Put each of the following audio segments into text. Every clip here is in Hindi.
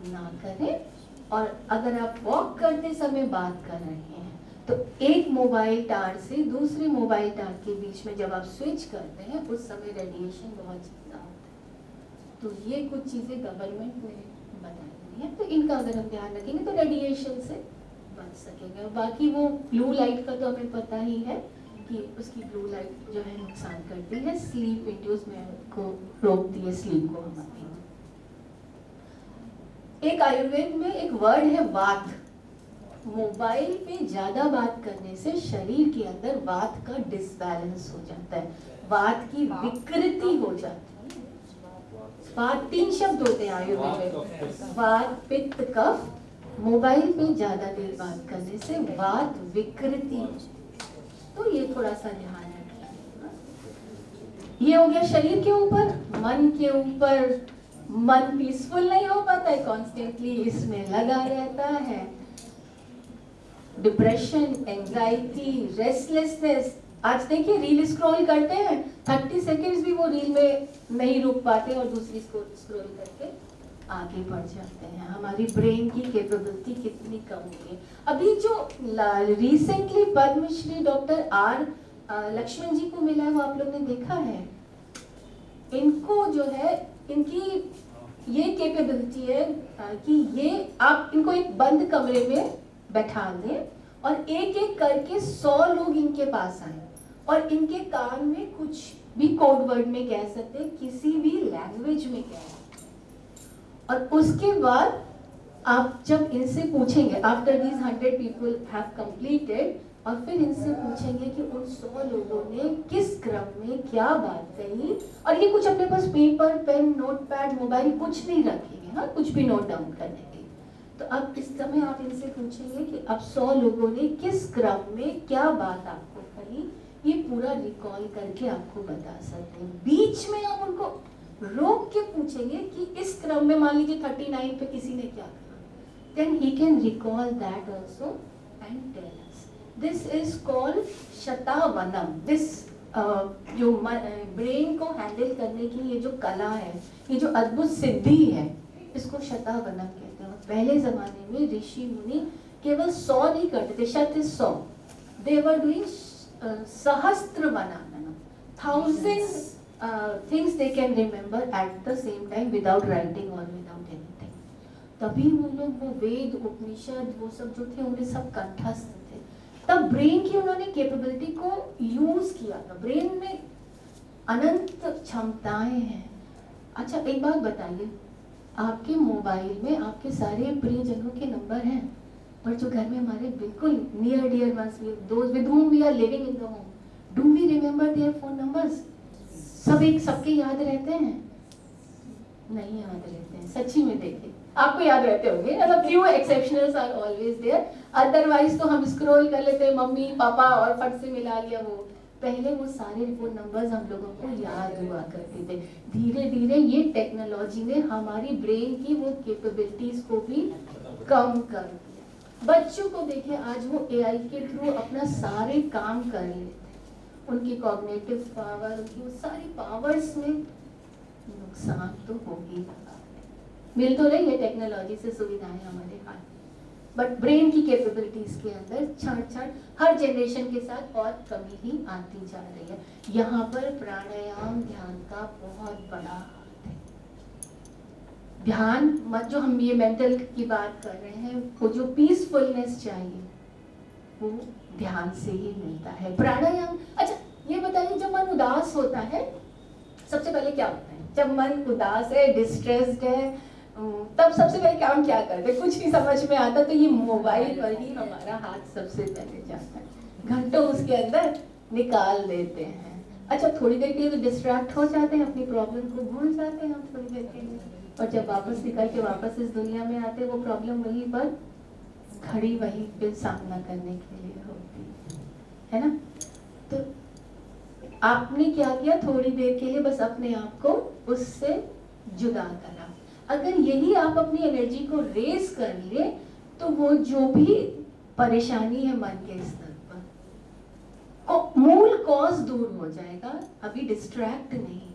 ना करें। और अगर आप वॉक करते समय बात कर रहे हैं तो एक मोबाइल टावर से दूसरे मोबाइल टावर के बीच में जब आप स्विच करते हैं उस समय रेडिएशन बहुत ज़्यादा होता है। तो ये कुछ चीज़ें गवर्नमेंट ने बताई हैं, तो इनका अगर हम ध्यान रखेंगे तो रेडिएशन से बच सकेंगे। और बाकी वो ब्लू लाइट का तो हमें पता ही है कि उसकी ब्लू लाइट जो है नुकसान करती है, स्लीप इंड्यूसमेंट को रोकती है, स्लीप को हमारी। एक आयुर्वेद में एक वर्ड है वात। मोबाइल पे ज्यादा बात करने से शरीर के अंदर वात का डिसबैलेंस हो जाता है, वात की विकृति हो जाती है। वात 3 शब्द होते हैं आयुर्वेद में, वात पित्त कफ। मोबाइल पे ज्यादा देर बात करने से वात विकृति, तो ये थोड़ा सा ध्यान रखिए। ये हो गया शरीर के ऊपर। मन के ऊपर, मन पीसफुल नहीं हो पाता है, कॉन्स्टेंटली इसमें लगा रहता है। Depression, anxiety, restlessness. आज देखिए रील स्क्रॉल करते हैं, 30 सेकेंड्स भी वो रील में नहीं रुक पाते और दूसरी स्क्रॉल करके आगे बढ़ जाते हैं। हमारी ब्रेन की कैपेबिलिटी कितनी कम हुई है। अभी जो recently Padma Shri doctor R Lakshman ji को मिला है, वो आप लोग ने देखा है। इनको जो है, इनकी ये कैपेबिलिटी है कि ये आप इनको एक बंद कमरे में बैठा दें और एक एक करके 100 लोग इनके पास आए और इनके कान में कुछ भी कोड वर्ड में कह सकते हैं, किसी भी लैंग्वेज में कह सकते हैं। और उसके बाद आप जब इनसे पूछेंगे, after these 100 people have completed, और फिर इनसे पूछेंगे कि उन 100 लोगों ने किस क्रम में क्या बात कही। और ये कुछ अपने पास पेपर, पेन, नोटपैड, मोबाइल कुछ नहीं रखेंगे, हाँ, कुछ भी नोट डाउन करने के लिए। तो अब इस समय आप इनसे पूछेंगे कि अब 100 लोगों ने किस क्रम में क्या बात आपको कही, ये पूरा रिकॉल करके आपको बता सकते हैं। बीच में आप उनको रोक के पूछेंगे कि इस क्रम में मान लीजिए 39 पे किसी ने क्या कहा, then he can recall that also and tell us. This is called शतावनम। दिस जो ब्रेन को हैंडल करने की ये जो कला है, ये जो अद्भुत सिद्धि है, इसको शतावनम कहते हैं। पहले जमाने में ऋषि मुनि केवल 100 नहीं करते थे, शत इज 100, दे वर डूइंग सहस्त्र वनम, 1000 things they can remember at the same time without writing or without anything. तभी वो लोग वो वेद, उपनिषद, वो सब जो थे उन्हें सब कंठस्थ थे। तब ब्रेन की उन्होंने कैपेबिलिटी को यूज किया था। ब्रेन में अनंत क्षमताएं हैं। अच्छा एक बात बताइए, आपके मोबाइल में आपके सारे प्रियजनों के नंबर हैं, पर जो घर में हमारे बिल्कुल near dear ones, those with whom we are living in the home, do we remember their phone numbers? सब एक सबके याद रहते हैं? नहीं याद रहते हैं। सच्ची में देखिए, आपको याद रहते होंगे, मतलब few exceptionals are always there, otherwise तो हम स्क्रॉल कर लेते हैं, मम्मी पापा और फट से मिला लिया। वो पहले वो सारे फोन नंबर्स हम लोगों को याद हुआ करते थे। धीरे धीरे ये टेक्नोलॉजी ने हमारी ब्रेन की वो कैपेबिलिटीज को भी कम कर दिया। बच्चों को देखिए, आज वो एआई के थ्रू अपना सारे काम कर लेते हैं। उनकी कॉग्निटिव पावर, उनकी वो सारी पावर्स में नुकसान तो होगी। मिल तो रही है टेक्नोलॉजी से सुविधाएं हमारे हाथ, बट ब्रेन की कैपेबिलिटीज के अंदर छाट हर जनरेशन के साथ और कमी ही आती जा रही है। यहाँ पर प्राणायाम, ध्यान का बहुत बड़ा हाथ है। ध्यान मत, जो हम ये मेंटल की बात कर रहे हैं, वो जो पीसफुलनेस चाहिए वो ध्यान से ही मिलता है। प्राणायाम, अच्छा ये बताइए, जब मन उदास होता है सबसे पहले क्या होता है? जब मन उदास है, डिस्ट्रेस्ड है, तब सबसे पहले काम क्या करते हैं? कुछ नहीं समझ में आता तो ये मोबाइल पर ही हमारा हाथ सबसे पहले जाता है। घंटों उसके अंदर निकाल देते हैं। अच्छा थोड़ी देर के लिए तो डिस्ट्रैक्ट हो जाते हैं, अपनी प्रॉब्लम को भूल जाते हैं हम थोड़ी देर के लिए, और जब वापस निकल के वापस इस दुनिया में आते हैं, वो प्रॉब्लम वहीं पर खड़ी, वहीं पे सामना करने के लिए होती है ना। तो आपने क्या किया, थोड़ी देर के लिए बस अपने आप को उससे जुदा करा। अगर यही आप अपनी एनर्जी को रेस कर ले तो वो जो भी परेशानी है मन के स्तर पर, मूल कॉज दूर हो जाएगा। अभी डिस्ट्रैक्ट नहीं हो।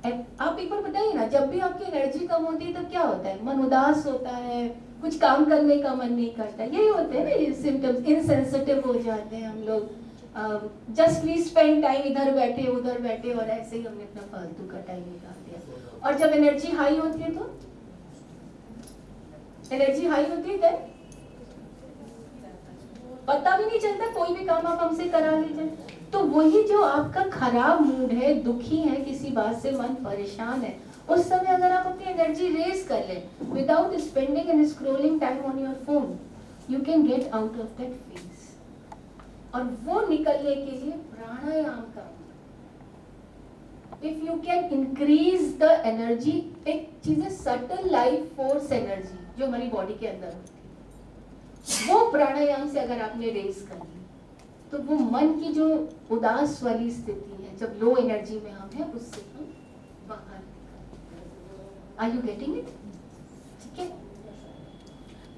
आप एक बार बताइए ना, जब भी आपकी एनर्जी कम होती है तो क्या होता है? मन उदास होता है, कुछ काम करने का मन नहीं करता, यही होते हैं ना ये सिम्टम्स। इनसेंसिटिव हो जाते हैं हम लोग, जस्ट वी स्पेंड टाइम इधर बैठे उधर बैठे और ऐसे ही हमने अपना फालतू का टाइम निकाल दिया। और जब एनर्जी हाई होती है तो एनर्जी हाई होती है पता भी नहीं चलता, कोई भी काम आप हमसे करा लीजिए। तो वही जो आपका खराब मूड है, दुखी है, किसी बात से मन परेशान है, उस समय अगर आप अपनी एनर्जी रेज कर लें without spending and scrolling time on your phone, you can get out of that phase. और वो निकलने के लिए प्राणायाम का, if you can increase the energy, एक चीज है सटल लाइफ फोर्स एनर्जी जो हमारी बॉडी के अंदर होती है, वो प्राणायाम से अगर आपने रेज कर ली तो वो मन की जो उदास वाली स्थिति है, जब लो एनर्जी में हम हैं, उससे हम बाहर निकल। Are you getting it? ठीक है।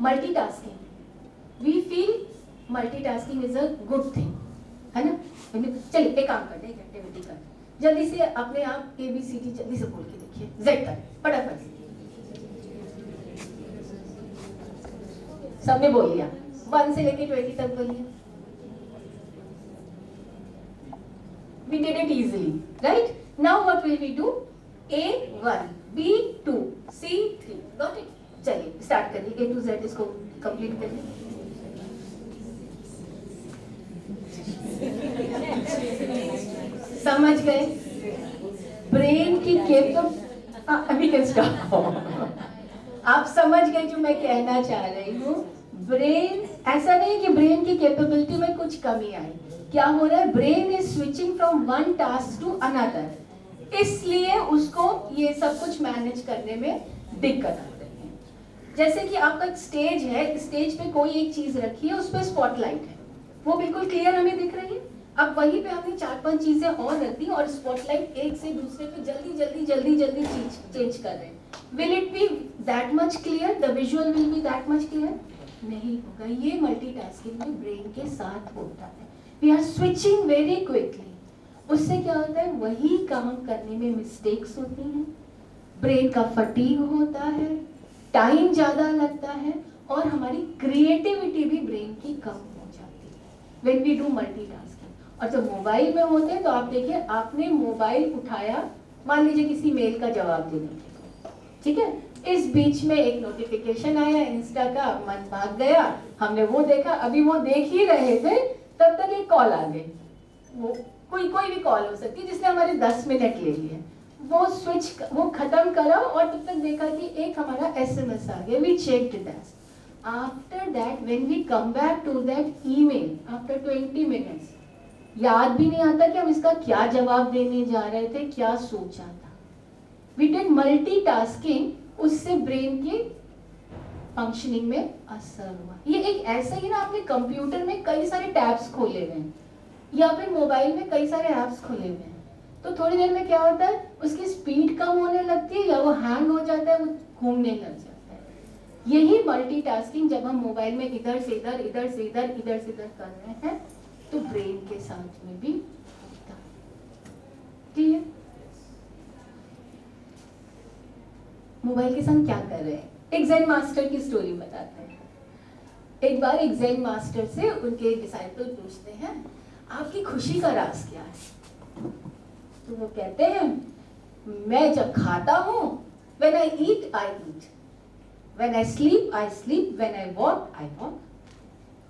Multitasking, we feel multitasking is a good thing, है ना? चलिए एक काम करते हैं, एक एक्टिविटी करते हैं, जल्दी से अपने आप ABCD जल्दी से बोल के देखिए, Z तक फटाफट से सबने बोल लिया, 1 से लेके 20 तक बोलिए। We did it easily, right? Now what will we do? A1, B2, C3, got it? चलिए स्टार्ट करिए, A to Z इसको कंप्लीट करिए। समझ गए? ब्रेन की अभी कैन स्टॉप। आप समझ गए जो मैं कहना चाह रही हूँ? ब्रेन, ऐसा नहीं कि ब्रेन की कैपेबिलिटी में कुछ कमी आई, क्या हो रहा है? Brain is switching from one task to another, इसलिए उसको ये सब कुछ मैनेज करने में दिक्कत आती है। जैसे कि आपका एक स्टेज है, स्टेज पे कोई एक चीज रखी है, उस पर स्पॉटलाइट है, वो बिल्कुल क्लियर हमें दिख रही है। अब वहीं पे हमने 4-5 चीजें और रख दी और स्पॉटलाइट एक से दूसरे पे जल्दी जल्दी जल्दी जल्दी चेंज कर रहे हैं। Will it be that much clear? The visual will be that much clear? नहीं होगा। ये मल्टीटास्किंग में ब्रेन के साथ होता है। We are switching very quickly, उससे क्या होता है? वही काम करने में मिस्टेक्स होती हैं, ब्रेन का फटीग होता है, टाइम ज्यादा लगता है और हमारी क्रिएटिविटी भी ब्रेन की कम हो जाती है व्हेन वी डू मल्टीटास्किंग। और जब मोबाइल में होते हैं तो आप देखिए, आपने मोबाइल उठाया, मान लीजिए किसी मेल का जवाब देने के लिए, ठीक है, इस बीच में एक नोटिफिकेशन आया इंस्टा का, मन भाग गया, हमने वो देखा, अभी वो देख ही रहे थे तब तक एक कॉल आ गई, वो कोई भी कॉल हो सकती है जिसने हमारे 10 मिनट ले लिए, वो खत्म करा और तब तक देखा कि एक हमारा SMS आ गया, we checked that. After that when we come back to that email after 20 minutes, याद भी नहीं आता कि हम इसका क्या जवाब देने जा रहे थे, क्या सोचा था। वी डिड मल्टीटास्किंग, उससे ब्रेन की फंक्शनिंग में असर हुआ। ये एक ऐसा ही ना, आपने कंप्यूटर में कई सारे टैब्स खोले हुए हैं या फिर मोबाइल में कई सारे ऐप्स खोले हुए हैं, तो थोड़ी देर में क्या होता है, उसकी स्पीड कम होने लगती है या वो हैंग हो जाता है, वो घूमने लग जाता है। यही मल्टीटास्किंग जब हम मोबाइल में इधर से इधर, इधर से इधर, इधर से इधर कर रहे हैं तो ब्रेन के साथ में भी होता है। ठीक है, मोबाइल के साथ क्या कर रहे हैं? एक ज़ेन मास्टर की स्टोरी बताते हैं। एक बार एक ज़ेन मास्टर से उनके डिसाइपल पूछते हैं, आपकी खुशी का राज क्या है? तो वो कहते हैं, मैं जब खाता हूँ, when I eat, I eat, when I sleep, I sleep, when I walk, I walk।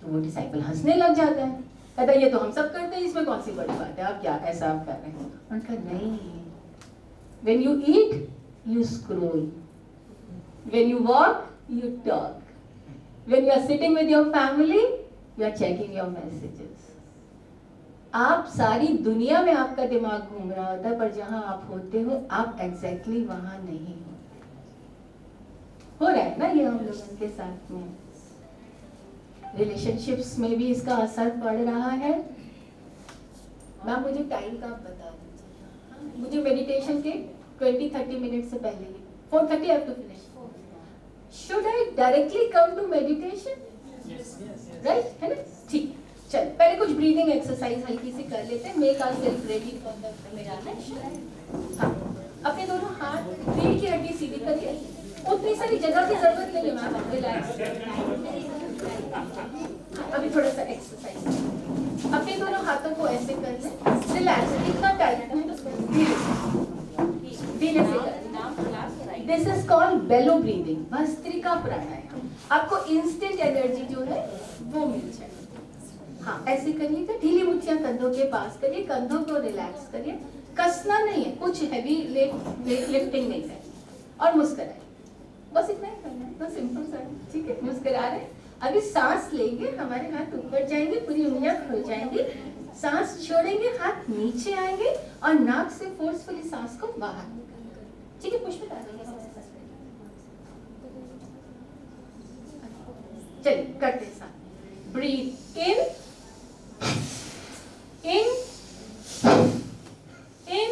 तो वो डिसाइपल हंसने लग जाता है, कहता है ये तो हम सब करते हैं, इसमें कौन सी बड़ी बात है, आप क्या ऐसा आप कर रहे हैं? उनका नहीं, when you eat, you scroll, when you walk, you talk, when you are sitting with your family, you are checking your messages। आप सारी दुनिया में आपका दिमाग घूम रहा होता है, पर जहां आप होते हो आप एग्जैक्टली वहां नहीं होते। हो रहा है ना ये हम लोगों के साथ में, रिलेशनशिप्स में भी इसका असर पड़ रहा है। मैम मुझे टाइम का बता दीजिए, मुझे मेडिटेशन के 20-30 मिनट से पहले ही 4:30 I have to finish। Should I directly come to meditation? Yes, right? है ना? ठीक, चल पहले कुछ ब्रीदिंग एक्सरसाइज हल्की सी कर लेते हैं। Make our self ready for the meditation. हाँ अपने दोनों हाथ रीढ़ की हड्डी सीधी करिए, उतनी सारी जगह की जरूरत नहीं है मैम, रिलैक्स। अभी थोड़ा सा एक्सरसाइज, अपने दोनों हाथों को ऐसे कर लें, रिलैक्स, इतना टाइट नहीं, धीरे से करें। This is called bellow breathing, Bhastrika Pranayama. आपको इंस्टेंट एनर्जी जो है वो मिल जाए। हाँ ऐसे करिएगा, ढीली मुट्ठियां कंधों के पास करिए, कंधों को रिलैक्स करिए, कसना नहीं है, कुछ हैवी लिफ्टिंग नहीं है, और मुस्कुराइए, बस इतना ही करना है, बस सिंपल सा, ठीक है। मुस्कुरा रहे, अभी सांस लेंगे, हमारे हाथ ऊपर जाएंगे, पूरी उंगलियां खुल जाएंगी, सांस छोड़ेंगे, हाथ नीचे आएंगे और नाक से फोर्सफुली सांस को बाहर निकालेंगे, ठीक है। पुष्प चलिए करते हैं साथ। Breathe in, in, in,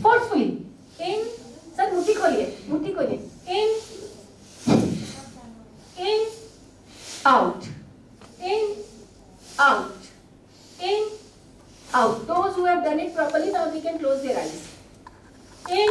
forcefully in, सर मुट्ठी खोलिए, मुट्ठी खोलिए, in, in, out, in, out, in, out. Those who have done it properly, now we can close their eyes. In,